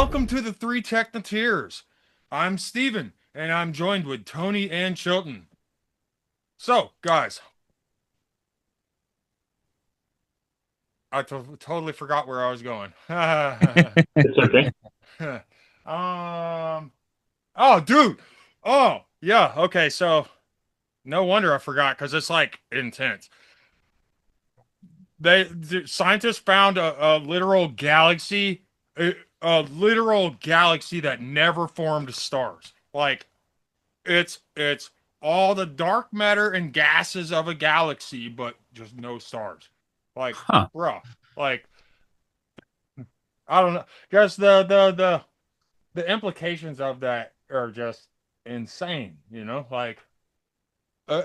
welcome to the Three Technoteers. I'm Steven, and I'm joined with Tony and Chilton. So, guys, I totally forgot where I was going. It's okay. um, oh, dude. Oh, yeah. Okay, so no wonder I forgot because it's like intense. The scientists found a literal galaxy, a literal galaxy that never formed stars. Like it's all the dark matter and gases of a galaxy, but just no stars. Like, Huh. bro, like I don't know. Guess the implications of that are just insane. Like uh,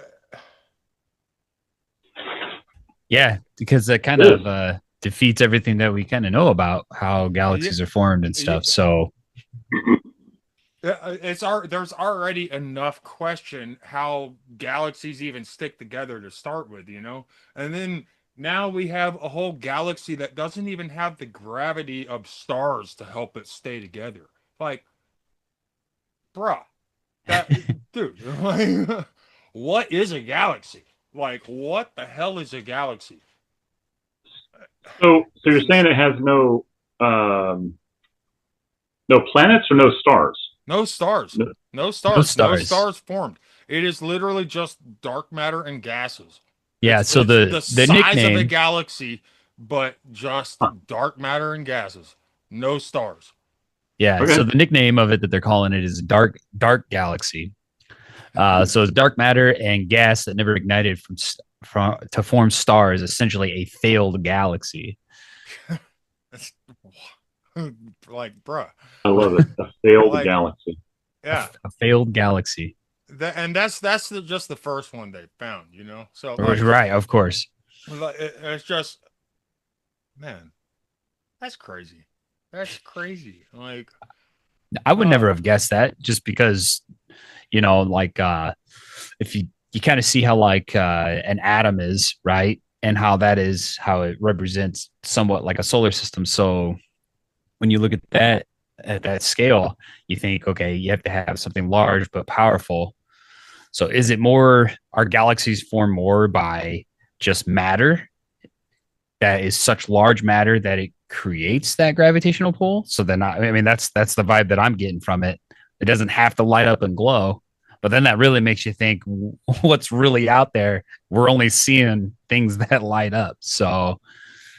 Yeah, because that kind It is. of defeats everything that we kind of know about how yeah, galaxies are formed and yeah, stuff. So, there's already enough question how galaxies even stick together to start with, and then now we have a whole galaxy that doesn't even have the gravity of stars to help it stay together. Like, bruh, that dude, like, what is a galaxy? Like, what the hell is a galaxy? So It's you're saying ins- it has um, no planets or no stars? no stars, No. no no stars, no stars. stars formed. It is literally just dark matter and gases. Yeah. So It's the the the size of a nickname, galaxy, but just Huh. dark matter and gases. No stars. yeah. So Okay. the nickname of it that they're calling it is dark galaxy. So it's dark matter and gas that never ignited from to form stars, essentially a failed galaxy. It's like, bruh, I love it. A failed like, galaxy. yeah. A failed galaxy. And that's just the first one they found. So Right, of course. it's just, man, that's crazy. That's crazy. Like, I would never uh, have guessed that just because, like if you kind of see how like an atom is, right? And how that is how it represents somewhat like a solar system. So when you look at that scale, you think, okay, you have to have something large but powerful. So is it more are galaxies formed more by just matter that is such large matter that it creates that gravitational pull? So then I mean that's the vibe that I'm getting from it. It doesn't have to light up and glow. But then that really makes you think what's really out there. We're only seeing things that light up. So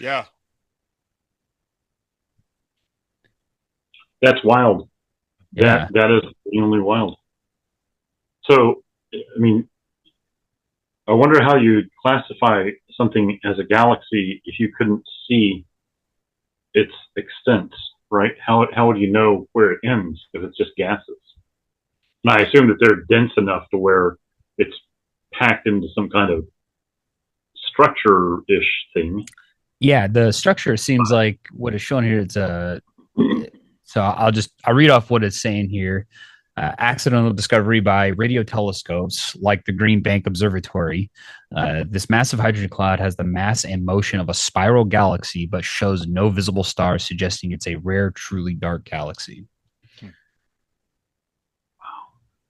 yeah. That's wild. That yeah. that is genuinely wild. So, I mean, I wonder how you classify something as a galaxy if you couldn't see its extent, right? How would you know where it ends if it's just gases? And I assume that they're dense enough to where it's packed into some kind of structure-ish thing. Yeah, the structure seems like what is shown here. It's a so I'll read off what it's saying here. Accidental discovery by radio telescopes like the Green Bank Observatory. This massive hydrogen cloud has the mass and motion of a spiral galaxy, but shows no visible stars, suggesting it's a rare, truly dark galaxy.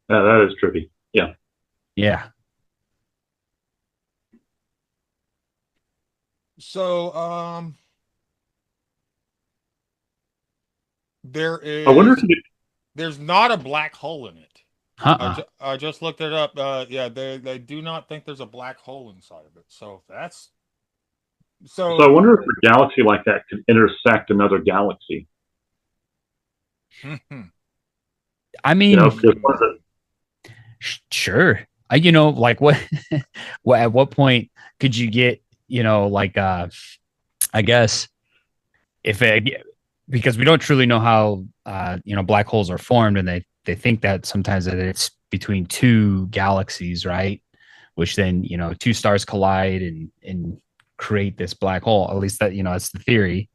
That is trippy. Yeah. Yeah. So there I wonder is if it, there's not a black hole in it. Uh-uh. I just looked it up. Yeah, they do not think there's a black hole inside of it. So that's so I so. wonder if a galaxy like that could intersect another galaxy. I You know, mean, because sure. Like what, at what point could you get, like, I guess if it, because we don't truly know how black holes are formed, and they think that sometimes that it's between two galaxies, right? Which then two stars collide and create this black hole. At least that's the theory.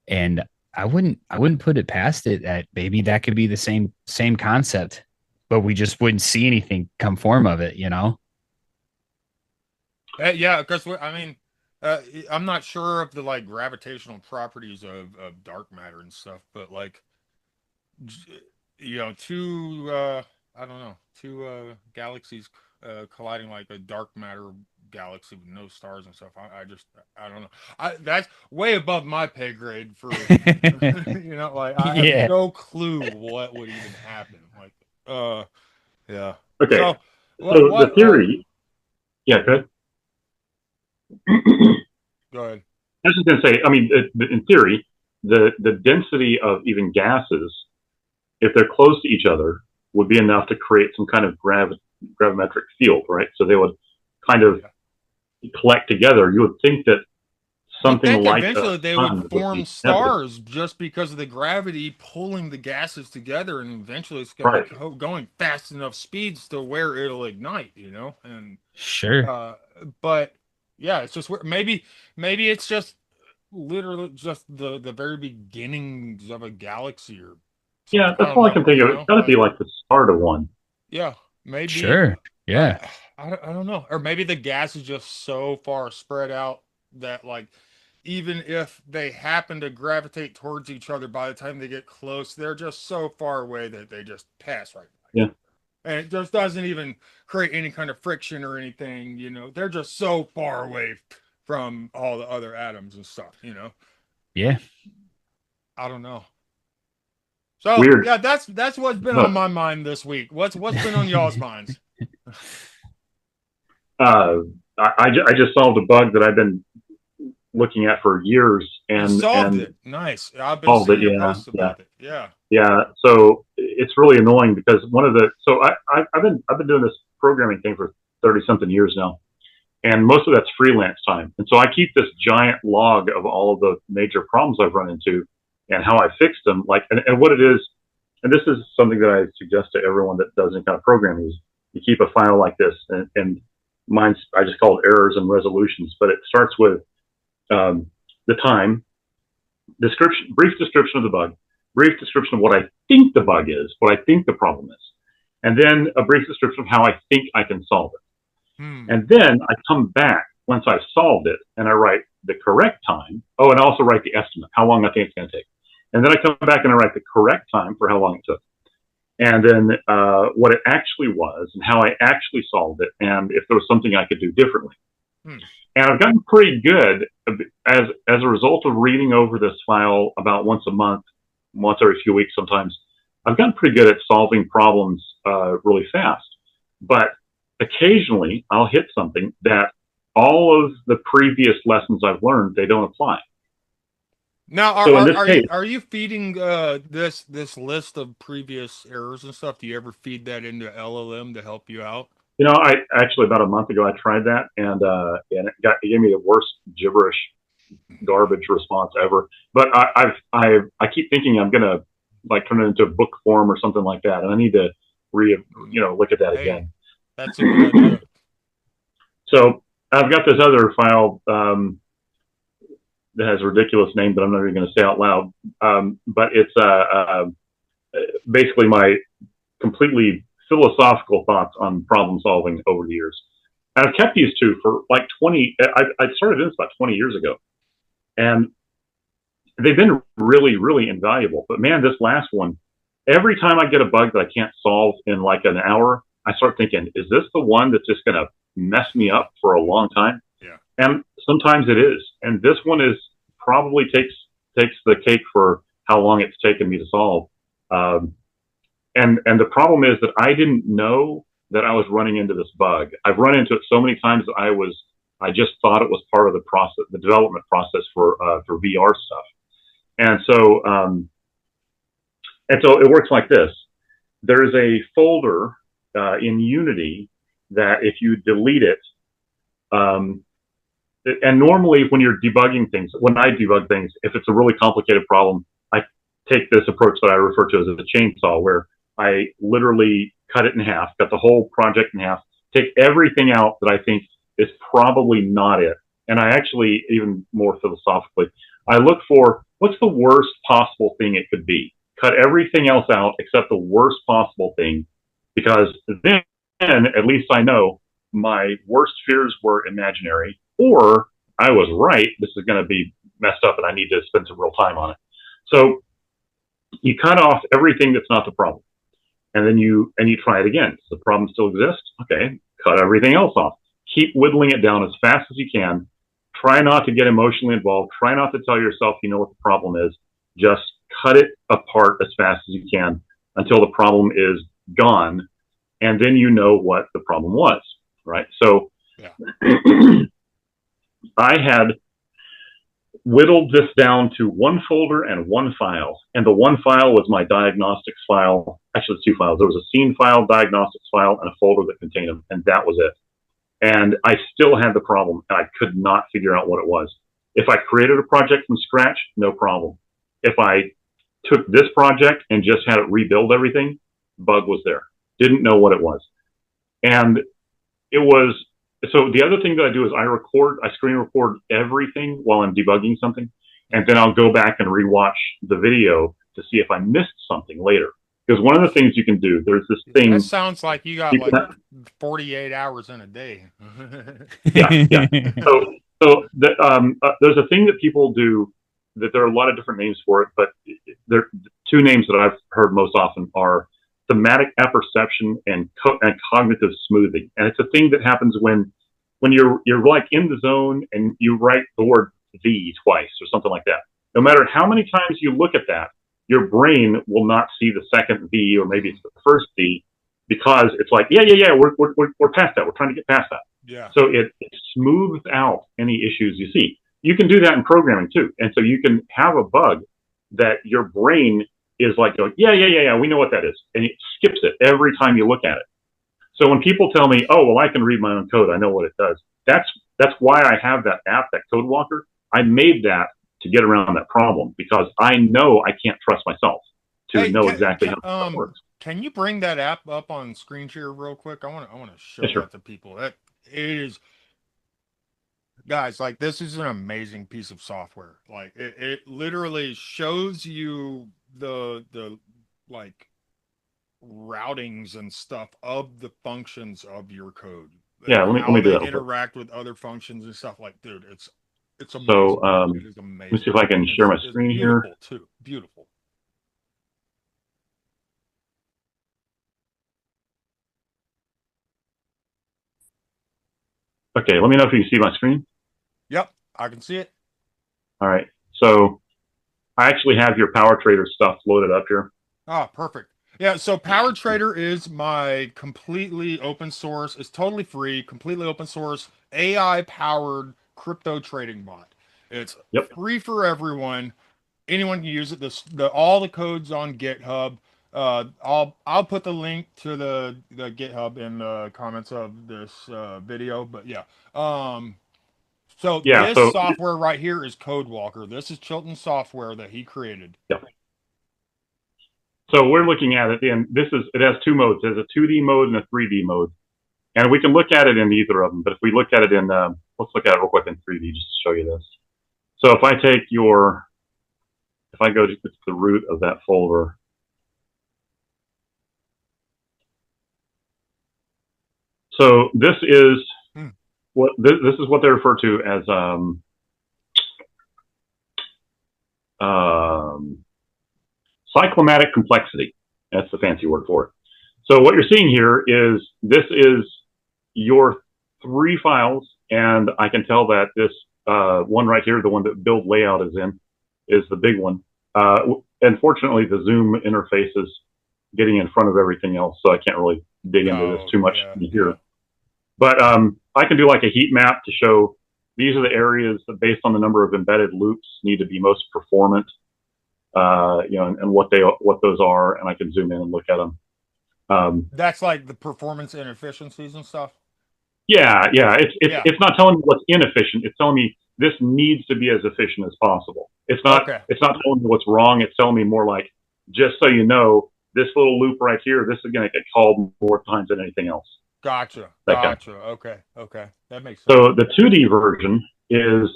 And I wouldn't put it past it that maybe that could be the same concept, but we just wouldn't see anything come form of it. Yeah, because I mean, I'm not sure of the like gravitational properties of dark matter and stuff, but like, two I don't know, two galaxies colliding like a dark matter galaxy with no stars and stuff. I don't know. That's way above my pay grade for like I have Yeah. no clue what would even happen. Like uh yeah. Okay, So so the theory, yeah, good. go ahead. I was just going to say, I mean, in theory, the density of even gases, if they're close to each other, would be enough to create some kind of gravimetric field, right? So they would kind of Yeah. collect together. You would think that You'd something think like a eventually they would sun would form be inevitable, stars just because of the gravity pulling the gases together, and eventually it's going to right? be going fast enough speeds to where it'll ignite, and Sure. uh, but yeah, it's just maybe it's just literally just the very beginnings of a galaxy or Yeah, something. I that's don't all I can know, think of. It's got to be like the start of one. yeah, maybe Sure. Yeah. I don't know, or maybe the gas is just so far spread out that like even if they happen to gravitate towards each other, by the time they get close, they're just so far away that they just pass right by each Yeah, other. And it just doesn't even create any kind of friction or anything, they're just so far away from all the other atoms and stuff. Yeah. I don't know. So weird. yeah, that's what's been on No, my mind this week. What's been on y'all's minds? uh, I just solved a bug that I've been looking at for years, You and solved it. Nice. I've been solved it. seeing your Yeah, posts yeah. about it. Yeah. Yeah, so it's really annoying because one of the so I've been doing this programming thing for 30 something years now, and most of that's freelance time. And so I keep this giant log of all of the major problems I've run into and how I fixed them. Like, and what it is, and this is something that I suggest to everyone that does any kind of programming is you keep a file like this, and mine's I just call it errors and resolutions, but it starts with um, the time description, brief description of the bug, brief description of what I think the bug is, what I think the problem is, and then a brief description of how I think I can solve it. Hmm. And then I come back once I've solved it and I write the correct time. Oh, and I also write the estimate, how long I think it's going to take. And then I come back and I write the correct time for how long it took. And then what it actually was and how I actually solved it and if there was something I could do differently. Hmm. And I've gotten pretty good as a result of reading over this file about once a month, once every few weeks sometimes. I've gotten pretty good at solving problems really fast. But occasionally I'll hit something that all of the previous lessons I've learned, they don't apply. Now, So in this case, are you feeding this list of previous errors and stuff? Do you ever feed that into LLM to help you out? I actually about a month ago I tried that and it gave me the worst gibberish garbage response ever. But I keep thinking I'm gonna like turn it into a book form or something like that, and I need to look at that Hey, again. that's a good idea. So I've got this other file that has a ridiculous name that I'm not even going to say out loud, but it's basically my completely philosophical thoughts on problem solving over the years. And I've kept these two for like 20. I started this about 20 years ago, and they've been really, really invaluable. But man, this last one, every time I get a bug that I can't solve in like an hour, I start thinking, is this the one that's just going to mess me up for a long time? Yeah. And sometimes it is. And this one is probably takes the cake for how long it's taken me to solve. And the problem is that I didn't know that I was running into this bug. I've run into it so many times that I just thought it was part of the process, the development process for VR stuff. And so, it works like this. There's a folder in Unity that if you delete it, and normally when you're debugging things, when I debug things, if it's a really complicated problem, I take this approach that I refer to as a chainsaw, where I literally cut it in half, cut the whole project in half, take everything out that I think is probably not it. And I actually, even more philosophically, I look for what's the worst possible thing it could be. Cut everything else out except the worst possible thing, because then at least I know my worst fears were imaginary, or I was right. This is going to be messed up, and I need to spend some real time on it. So You cut off everything that's not the problem, and then you try it again. Does the problem still exist? Okay, cut everything else off. Keep whittling it down as fast as you can. Try not to get emotionally involved. Try not to tell yourself you know what the problem is. Just cut it apart as fast as you can until the problem is gone, and then you know what the problem was, right? So Yeah. I had whittled this down to one folder and one file. And the one file was my diagnostics file. Actually, it's two files. There was a scene file, diagnostics file, and a folder that contained them. And that was it. And I still had the problem, and I could not figure out what it was. If I created a project from scratch, no problem. If I took this project and just had it rebuild everything, bug was there. Didn't know what it was. And it was, so the other thing that I do is I screen record everything while I'm debugging something. And then I'll go back and rewatch the video to see if I missed something later. Because one of the things you can do, there's this thing. That sounds like you got like 48 hours in a day. Yeah. So there's a thing that people do that there are a lot of different names for it, but there two names that I've heard most often are thematic apperception and cognitive smoothing. And it's a thing that happens when you're like in the zone and you write the word "the" twice or something like that. No matter how many times you look at that, your brain will not see the second "the" or maybe it's the first "the" because it's like, yeah, we're past that. We're trying to get past that. Yeah. So it smooths out any issues you see. You can do that in programming too. And so you can have a bug that your brain is like going, yeah, we know what that is. And it skips it every time you look at it. So when people tell me, oh, well, I can read my own code, I know what it does. That's why I have that app, that Code Walker. I made that to get around that problem because I know I can't trust myself to know exactly how it works. Can you bring that app up on screen share real quick? I want to show that to people. That it is, guys, like this is an amazing piece of software. Like it literally shows you the like routings and stuff of the functions of your code. Yeah, let me do that. Interact with other functions and stuff. Like, dude, it's amazing. So it is amazing. Let me see if I can share my screen beautiful here. Too beautiful. Okay, let me know if you can see my screen. Yep, I can see it. All right. So I actually have your PowerTrader stuff loaded up here. Ah, perfect. Yeah, so PowerTrader is my completely open source, it's totally free, completely open source, AI powered crypto trading bot. It's free for everyone. Anyone can use it. All the code's on GitHub. I'll put the link to the GitHub in the comments of this video. But yeah, this software right here is Code Walker. This is Chilton's software that he created. Yep. So we're looking at it, and it has two modes. There's a 2D mode and a 3D mode, and we can look at it in either of them. But if we look at it in, let's look at it real quick in 3D just to show you this. So if I take if I go to the root of that folder, so this is this is what they refer to as cyclomatic complexity. That's the fancy word for it. So what you're seeing here is this is your three files, and I can tell that this one right here, the one that build layout is in, is the big one. Unfortunately, the Zoom interface is getting in front of everything else, so I can't really dig into this too much here. Yeah. But I can do like a heat map to show these are the areas that, based on the number of embedded loops, need to be most performant. And what those are, and I can zoom in and look at them. That's like the performance inefficiencies and stuff. Yeah. It's not telling me what's inefficient. It's telling me this needs to be as efficient as possible. It's not telling me what's wrong. It's telling me more like, just so you know, this little loop right here, this is going to get called more times than anything else. Gotcha. Okay. That makes sense. So the 2D version is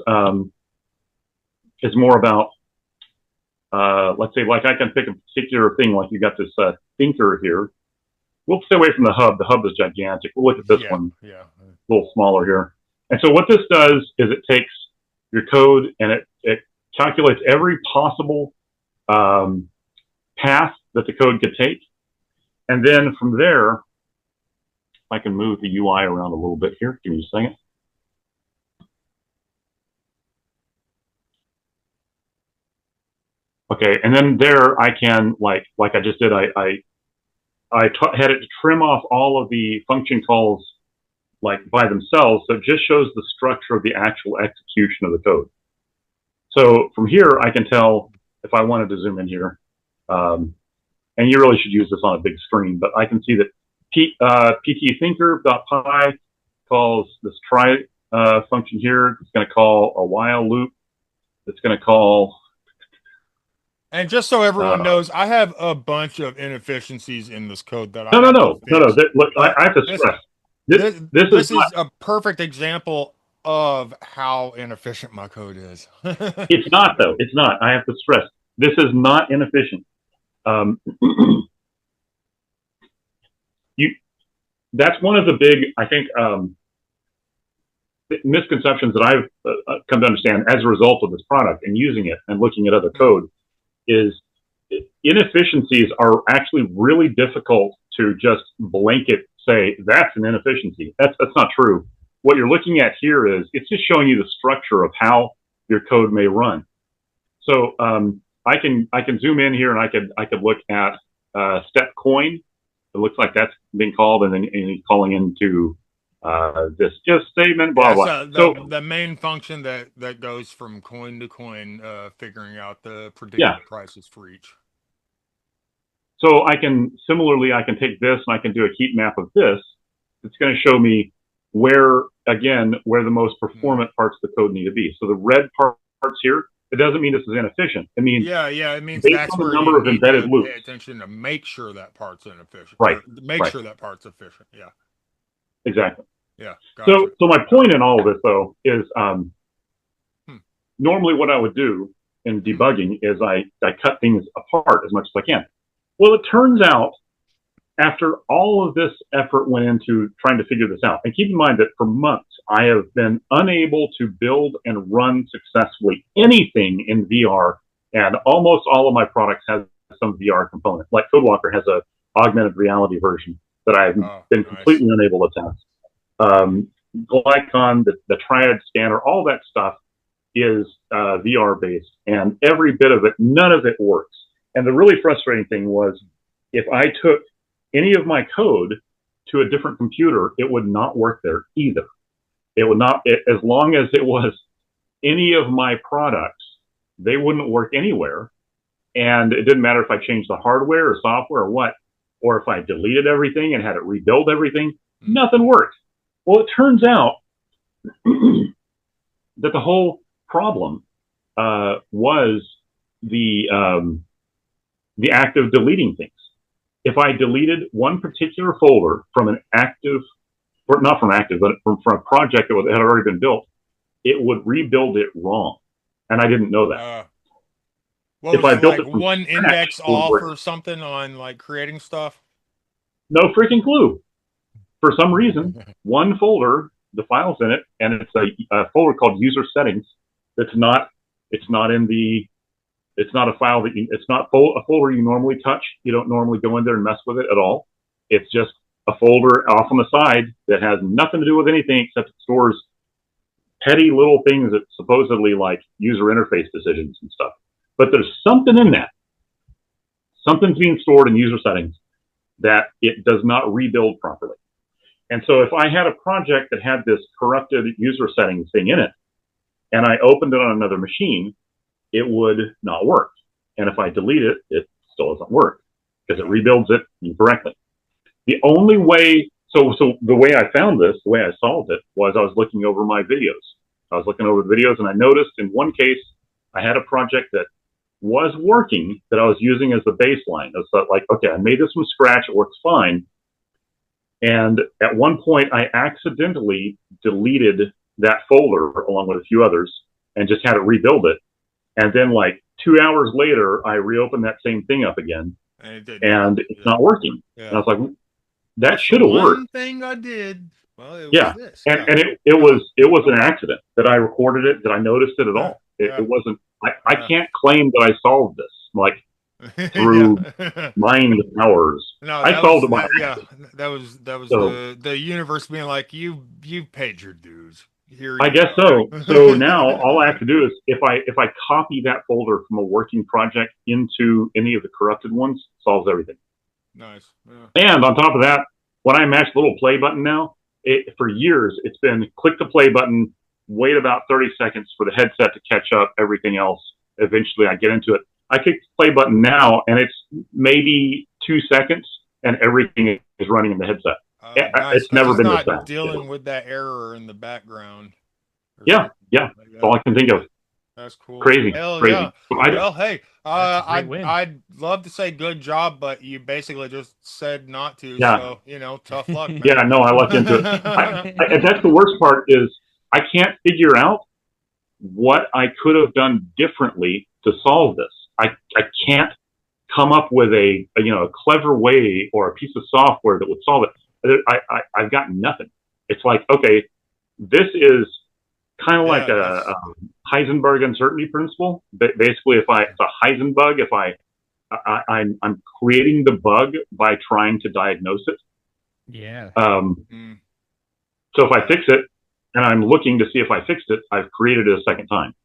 more about, let's say, like I can pick a particular thing, like you got this thinker here. We'll stay away from the hub. The hub is gigantic. We'll look at this one. Yeah. A little smaller here. And so what this does is it takes your code and it calculates every possible path that the code could take. And then from there, I can move the UI around a little bit here. Give me a second. Okay, and then there I can, like I just did, I had it to trim off all of the function calls like by themselves, so it just shows the structure of the actual execution of the code. So from here, I can tell if I wanted to zoom in here, and you really should use this on a big screen, but I can see that ptthinker.py calls this try function here. It's going to call a while loop. It's going to call. And just so everyone knows, I have a bunch of inefficiencies in this code that I No. have to fix. Look, I have to stress. This is a perfect example of how inefficient my code is. It's not, though. It's not. I have to stress. This is not inefficient. That's one of the big, I think, misconceptions that I've come to understand as a result of this product and using it and looking at other code is inefficiencies are actually really difficult to just blanket say that's an inefficiency. That's not true. What you're looking at here is it's just showing you the structure of how your code may run. So I can zoom in here and I could look at step coin. It looks like that's being called, and then he's calling into this just statement, blah, blah. So the main function that goes from coin to coin, figuring out the predicted prices for each. So I can take this and I can do a heat map of this. It's going to show me where the most performant parts of the code need to be. So the red parts here, it doesn't mean this is inefficient. It means it means based that's on the where number you of need embedded to loops. pay attention to make sure that part's inefficient. Right. Make sure that part's efficient. Yeah. Exactly. Yeah. Gotcha. So my point in all of this though is normally what I would do in debugging is I cut things apart as much as I can. Well, it turns out after all of this effort went into trying to figure this out, and keep in mind that for months I have been unable to build and run successfully anything in VR, and almost all of my products have some VR component. Like CodeWalker has a augmented reality version that I've been completely unable to test. Glycon, the Triad scanner, all that stuff is VR based, and every bit of it, none of it works. And the really frustrating thing was if I took any of my code to a different computer, it would not work there either. It would not, as long as it was any of my products, they wouldn't work anywhere. And it didn't matter if I changed the hardware or software or what, or if I deleted everything and had it rebuild everything, nothing worked. Well, it turns out that the whole problem was the act of deleting things. If I deleted one particular folder from an active, or not from active, but from a project that had already been built, it would rebuild it wrong. And I didn't know that. If I built it from one index off or something on like creating stuff? No freaking clue. For some reason, one folder, the file's in it, and it's a folder called user settings. It's not a file that it's not a folder you normally touch. You don't normally go in there and mess with it at all. It's just a folder off on the side that has nothing to do with anything except it stores petty little things that supposedly like user interface decisions and stuff. But there's something in that. Something's being stored in user settings that it does not rebuild properly. And so if I had a project that had this corrupted user settings thing in it, and I opened it on another machine, it would not work. And if I delete it, it still doesn't work because it rebuilds it incorrectly. The only way, so the way I found this, the way I solved it, was I was looking over my videos. I was looking over the videos, and I noticed in one case, I had a project that was working that I was using as the baseline. I was like, okay, I made this from scratch. It works fine. And at one point, I accidentally deleted that folder along with a few others and just had it rebuild it. And then like 2 hours later, I reopened that same thing up again, and it's not working. Yeah. And I was like, that should have worked. One thing I did. Well, it was this. And it was an accident that I recorded it, that I noticed it at all. It wasn't, I can't claim that I solved this. Like, through Yeah. mind powers. No, I that solved was it by that. Yeah, accident. that was So the universe being like, you paid your dues. Here I you guess go. so. So now all I have to do is if I copy that folder from a working project into any of the corrupted ones, solves everything. Nice. Yeah. And on top of that, when I mash the little play button now, for years it's been click the play button, wait about 30 seconds for the headset to catch up, everything else. Eventually I get into it. I click the play button now and it's maybe 2 seconds and everything is running in the headset. Nice, It's because never it's been this not fast. dealing with that error in the background or Yeah, something yeah. like That's all that. I can think of. That's cool. Crazy, Hell yeah. crazy. So I, Well, hey, That's a great I'd win. I'd love to say good job, but you basically just said not to. yeah, So tough luck, yeah. man. No, I lucked into it. And that's the worst part is I can't figure out what I could have done differently to solve this. I can't come up with a clever way or a piece of software that would solve it. I've got nothing. It's like, okay, this is kind of like Yeah, a it's Heisenberg uncertainty principle. Basically, if it's a Heisenbug, if I'm creating the bug by trying to diagnose it. Yeah. Um, mm, so if I yeah. fix it and I'm looking to see if I fixed it, I've created it a second time.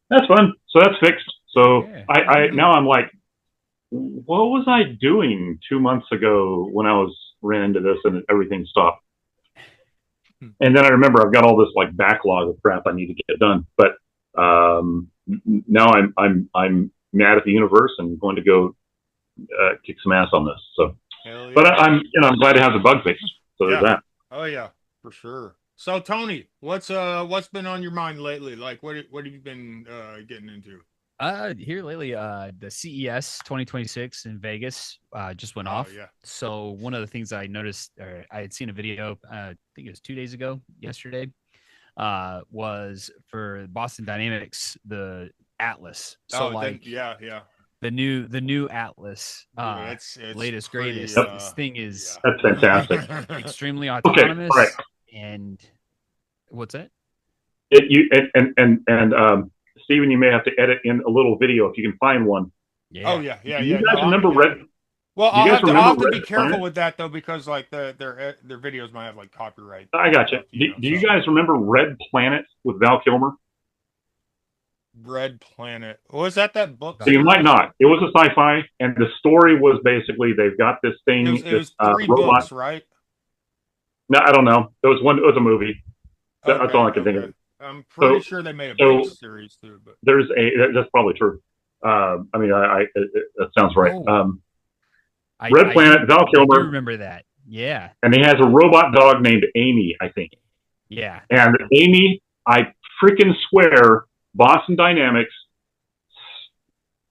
That's fun. So that's fixed. So Yeah. I now I'm like, what was I doing 2 months ago when I was ran into this and everything stopped? And then I remember I've got all this like backlog of crap I need to get done. But now I'm mad at the universe and going to go kick some ass on this. So, Hell but yeah. I'm glad to have the bug fixed. So there's Yeah. that. Oh yeah, for sure. So Tony, what's been on your mind lately? Like what have you been getting into? Here lately, the CES 2026 in Vegas just went Oh off. yeah. So one of the things I noticed, or I had seen a video, I think it was 2 days ago, yesterday, was for Boston Dynamics, the Atlas. So Oh then like yeah, yeah. the new Atlas, Dude, it's latest pretty greatest. This thing is yeah. That's fantastic. extremely Okay, all right. autonomous. And what's that? You and Stephen, you may have to edit in a little video if you can find one. Oh Yeah. yeah, yeah, Do you yeah. No, guys remember yeah. Red? Well, Do you guys I'll remember have to Red be careful Planet? with that though because like their videos might have like copyright I got you. stuff, Do you so guys remember Red Planet with Val Kilmer? Red Planet. Was that book So you might series? not. It was a sci-fi, and the story was basically they've got this It was thing, it this was three robot. books, right? No, I don't know. It was one. It was a movie. That's all Okay, I can think of. okay. I'm pretty So, sure they made a book so series too, but that's probably true. I mean, that sounds right. Oh, I Red I do Planet, Val I do Kilmer, remember that. Yeah. and he has a robot dog named Amy, I think. Yeah. And Amy, I freaking swear, Boston Dynamics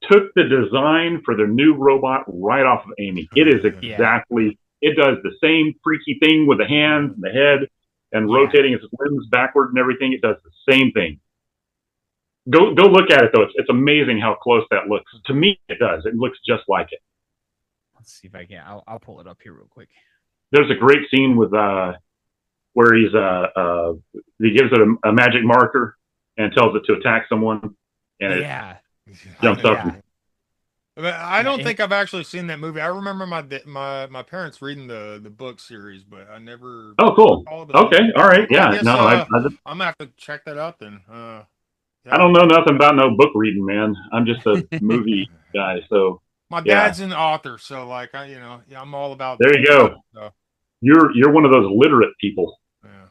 took the design for their new robot right off of Amy. It is Yeah. exactly, it does the same freaky thing with the hands and the head and Yeah. rotating its limbs backward and everything. It does the same thing. Go look at it though. It's amazing how close that looks. To me, it does. It looks just like it. Let's see if I can. I'll pull it up here real quick. There's a great scene with where he gives it a magic marker and tells it to attack someone, and it Yeah. jumps up. Yeah. I Yeah. don't think I've actually seen that movie. I remember my parents reading the book series, but I never Oh, cool. saw the Okay, movie. all right, I yeah. guess No, I'm gonna have to check that out then. I Yeah. don't know nothing about no book reading, man. I'm just a movie guy. So My yeah, dad's an author, so like yeah, I'm all about there you that go. stuff. You're one of those literate people. Yeah.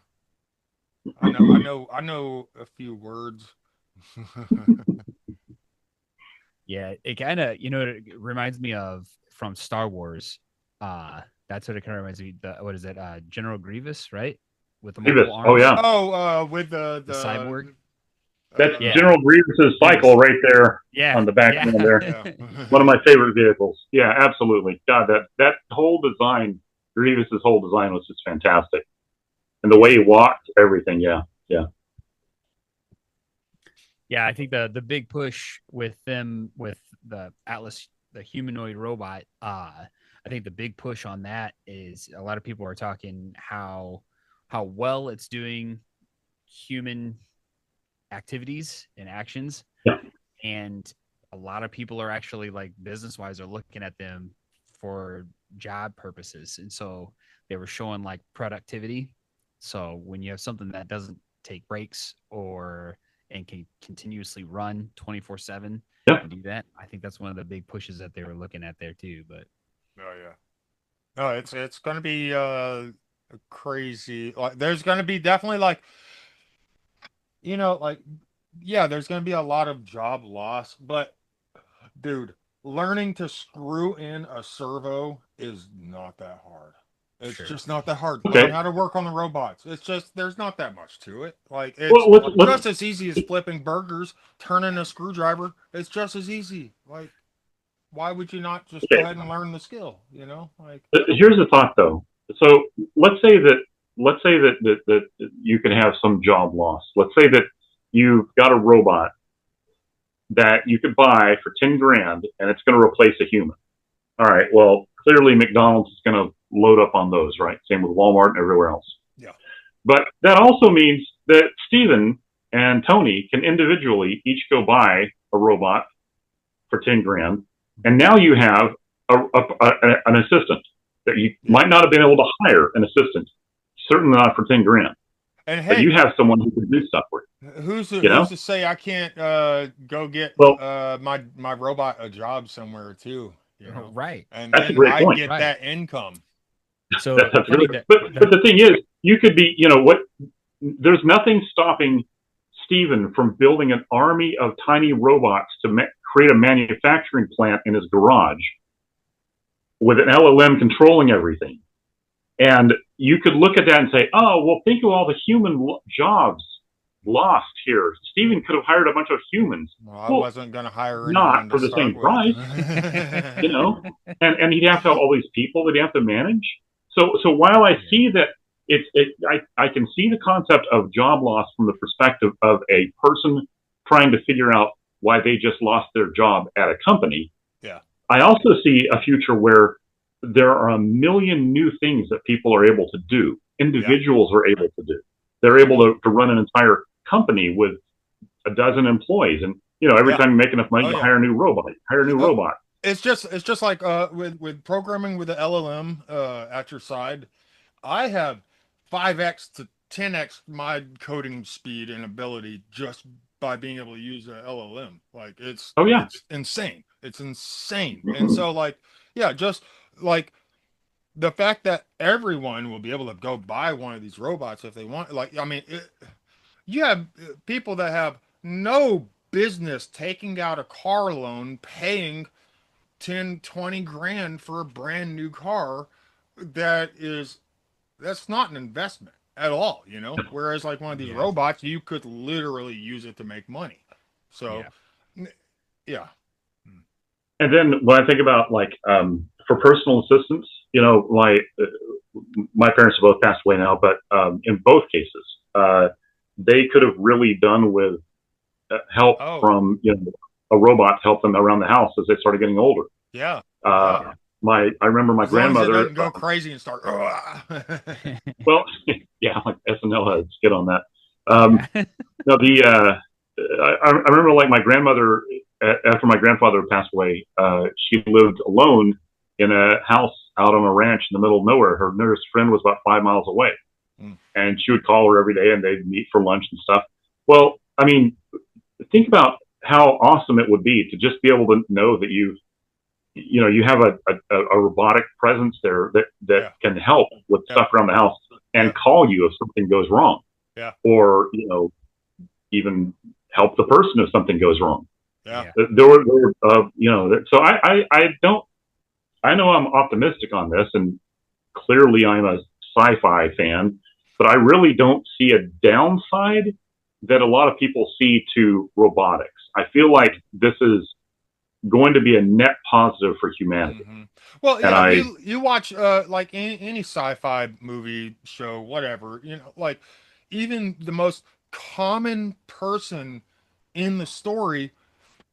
I know a few words. Yeah. It kind of, it reminds me of from Star Wars. That's what it kind of reminds me. What is it? General Grievous, right? With the Grievous. multiple Oh arms, yeah, With the cyborg. that's Yeah. General Grievous's Grievous. cycle right there Yeah. on the background Yeah. there. yeah. One of my favorite vehicles. Yeah, absolutely. God, that whole design, Grievous's whole design was just fantastic, and the way he walked, everything. Yeah, yeah. Yeah. I think the big push with them with the Atlas, the humanoid robot. I think the big push on that is a lot of people are talking how well it's doing human activities and actions, Yeah. and a lot of people are actually like business wise are looking at them for job purposes. And so they were showing like productivity. So when you have something that doesn't take breaks or and can continuously run 24/7 Yeah. and do that, I think that's one of the big pushes that they were looking at there too. But Oh yeah. No, it's gonna be crazy. Like there's gonna be definitely like like yeah, there's gonna be a lot of job loss, but dude, learning to screw in a servo is not that hard. It's sure. just not that hard. Learn Okay. how to work on the robots. It's just there's not that much to it. Like it's Well, let's just as easy as flipping burgers, turning a screwdriver. It's just as easy. Like why would you not just go okay. ahead and learn the skill, Like Here's the thought, though. So let's say that that you can have some job loss. Let's say that you've got a robot that you could buy for 10 grand, and it's going to replace a human. All right. Well, clearly McDonald's is going to load up on those, right? Same with Walmart and everywhere else. yeah. But that also means that Steven and Tony can individually each go buy a robot for 10 grand, and now you have an assistant that you Yeah. might not have been able to hire an assistant, certainly not for 10 grand. And But you hey, have someone who can do stuff for you. who's to say I can't go get Well, my robot a job somewhere too, Right. And that's a then great I point. get Right. that income. So That's funny really, that but the thing is, you could be, what? There's nothing stopping Steven from building an army of tiny robots to create a manufacturing plant in his garage with an LLM controlling everything. And you could look at that and say, oh, well, think of all the human jobs lost here. Steven could have hired a bunch of humans. Well, I Well, wasn't going to hire not anyone to for the start same with. price, you know, and he'd have to have all these people that he'd have to manage. So while I see that I can see the concept of job loss from the perspective of a person trying to figure out why they just lost their job at a company. Yeah. I also see a future where there are a million new things that people are able to do, Yeah. individuals are able to do. They're able to run an entire company with a dozen employees. And, every Yeah. time you make enough money, Oh you yeah. hire a new robot, It's just like with programming with the LLM at your side. I have 5x to 10x my coding speed and ability just by being able to use a LLM. Like it's Oh, yeah. it's insane. It's insane. And so like yeah, just like the fact that everyone will be able to go buy one of these robots if they want. Like I mean, you have people that have no business taking out a car loan, paying 10, 20 grand for a brand new car that's not an investment at all. Whereas like one of these yeah. robots, you could literally use it to make money. So, Yeah. yeah. And then when I think about for personal assistance, my parents have both passed away now, but in both cases, they could have really done with help Oh, from a robot to help them around the house as they started getting older. yeah. Uh, Yeah. I remember my As long as it grandmother. doesn't go crazy and start. Well, yeah, like SNL had a skit on that. Yeah. No, I remember like my grandmother after my grandfather passed away. She lived alone in a house out on a ranch in the middle of nowhere. Her nearest friend was about 5 miles away, and she would call her every day, and they'd meet for lunch and stuff. Well, I mean, think about how awesome it would be to just be able to know that you have a robotic presence there that Yeah. can help with Yeah. stuff around the house and Yeah. call you if something goes wrong, Yeah. or even help the person if something goes wrong. Yeah. Yeah. So I don't. I know I'm optimistic on this, and clearly I'm a sci-fi fan, but I really don't see a downside that a lot of people see to robotics. I feel like this is going to be a net positive for humanity. Mm-hmm. Well, And yeah, I, you watch like any sci-fi movie show, whatever, like even the most common person in the story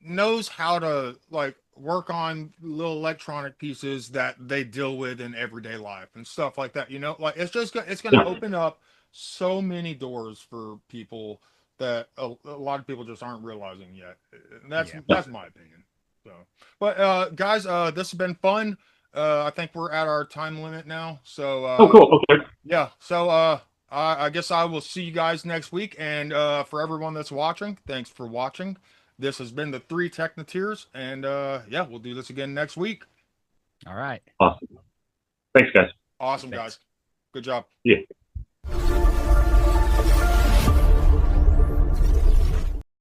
knows how to like work on little electronic pieces that they deal with in everyday life and stuff like that. Like it's going to yeah, open up so many doors for people that a lot of people just aren't realizing yet. And that's Yeah. yeah. that's my opinion. So, but guys, this has been fun. I think we're at our time limit now. So Oh, cool. Okay. yeah. So I guess I will see you guys next week. And for everyone that's watching, thanks for watching. This has been the Three Technoteers, and yeah, we'll do this again next week. All right. Awesome. Thanks, guys. Awesome, Thanks. guys. Good job. Yeah.